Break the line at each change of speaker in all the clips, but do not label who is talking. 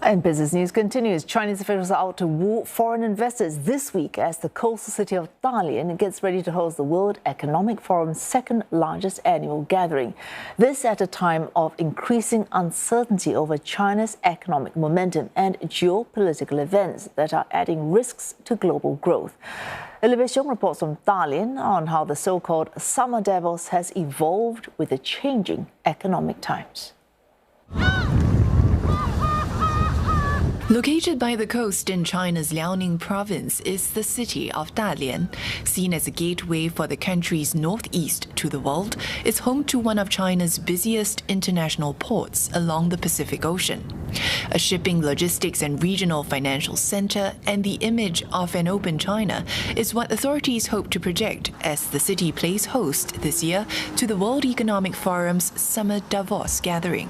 And business news continues. Chinese officials are out to woo foreign investors this week as the coastal city of Dalian gets ready to host the World Economic Forum's second largest annual gathering. This at a time of increasing uncertainty over China's economic momentum and geopolitical events that are adding risks to global growth. Olivia Xiong reports from Dalian on how the so-called Summer Davos has evolved with the changing economic times.
Located by the coast in China's Liaoning province is the city of Dalian. Seen as a gateway for the country's northeast to the world, it's home to one of China's busiest international ports along the Pacific Ocean. A shipping, logistics and regional financial center and the image of an open China is what authorities hope to project as the city plays host this year to the World Economic Forum's Summer Davos gathering.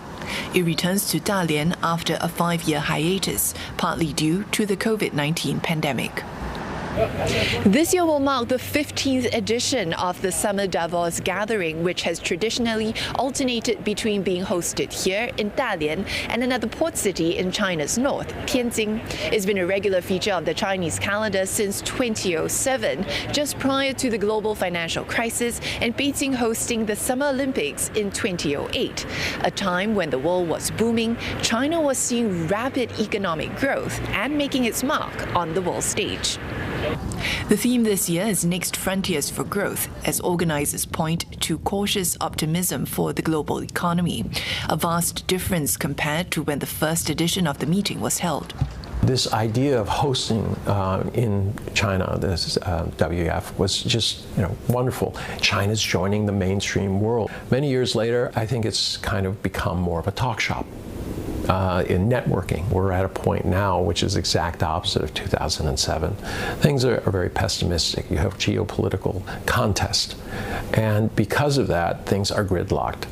It returns to Dalian after a 5-year hiatus, partly due to the COVID-19 pandemic. This year will mark the 15th edition of the Summer Davos gathering, which has traditionally alternated between being hosted here in Dalian and another port city in China's north, Tianjin. It's been a regular feature of the Chinese calendar since 2007, just prior to the global financial crisis and Beijing hosting the Summer Olympics in 2008. A time when the world was booming, China was seeing rapid economic growth and making its mark on the world stage. The theme this year is Next Frontiers for Growth, as organizers point to cautious optimism for the global economy, a vast difference compared to when the first edition of the meeting was held.
This idea of hosting in China, this WEF, was just wonderful. China's joining the mainstream world. Many years later, I think it's kind of become more of a talk shop. In networking, we're at a point now which is exact opposite of 2007. Things are very pessimistic. You have geopolitical contest, and because of that, things are gridlocked.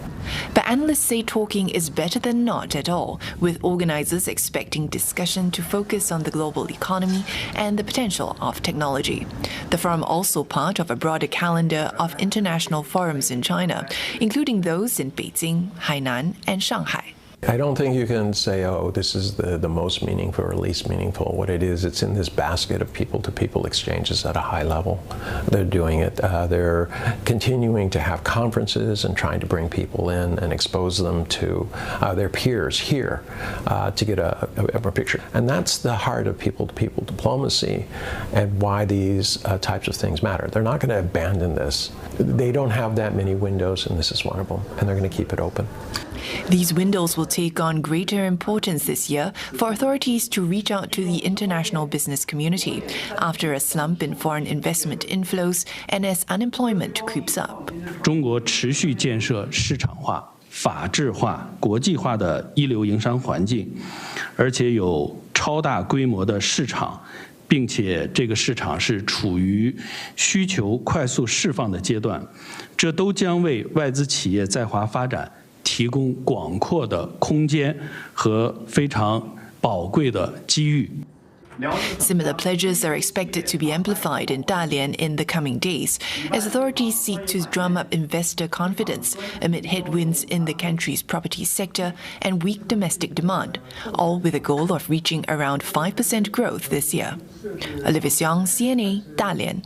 But analysts say talking is better than not at all, with organizers expecting discussion to focus on the global economy and the potential of technology. The forum also part of a broader calendar of international forums in China, including those in Beijing, Hainan, and Shanghai.
I don't think you can say, oh, this is the most meaningful or least meaningful. What it is, it's in this basket of people-to-people exchanges at a high level. They're doing it. They're continuing to have conferences and trying to bring people in and expose them to their peers here to get a picture. And that's the heart of people-to-people diplomacy and why these types of things matter. They're not going to abandon this. They don't have that many windows, and this is one of them, and they're going to keep it open.
These windows will take on greater importance this year for authorities to reach out to the international business community after a slump in foreign investment inflows and as unemployment creeps up.
中国持续建设市场化、法治化、国际化的一流营商环境，而且有超大规模的市场，并且这个市场是处于需求快速释放的阶段，这都将为外资企业在华发展提供广阔的空间和非常宝贵的机遇。
Similar pledges are expected to be amplified in Dalian in the coming days as authorities seek to drum up investor confidence amid headwinds in the country's property sector and weak domestic demand, all with a goal of reaching around 5% growth this year. Olivia Xiong, CNA, Dalian.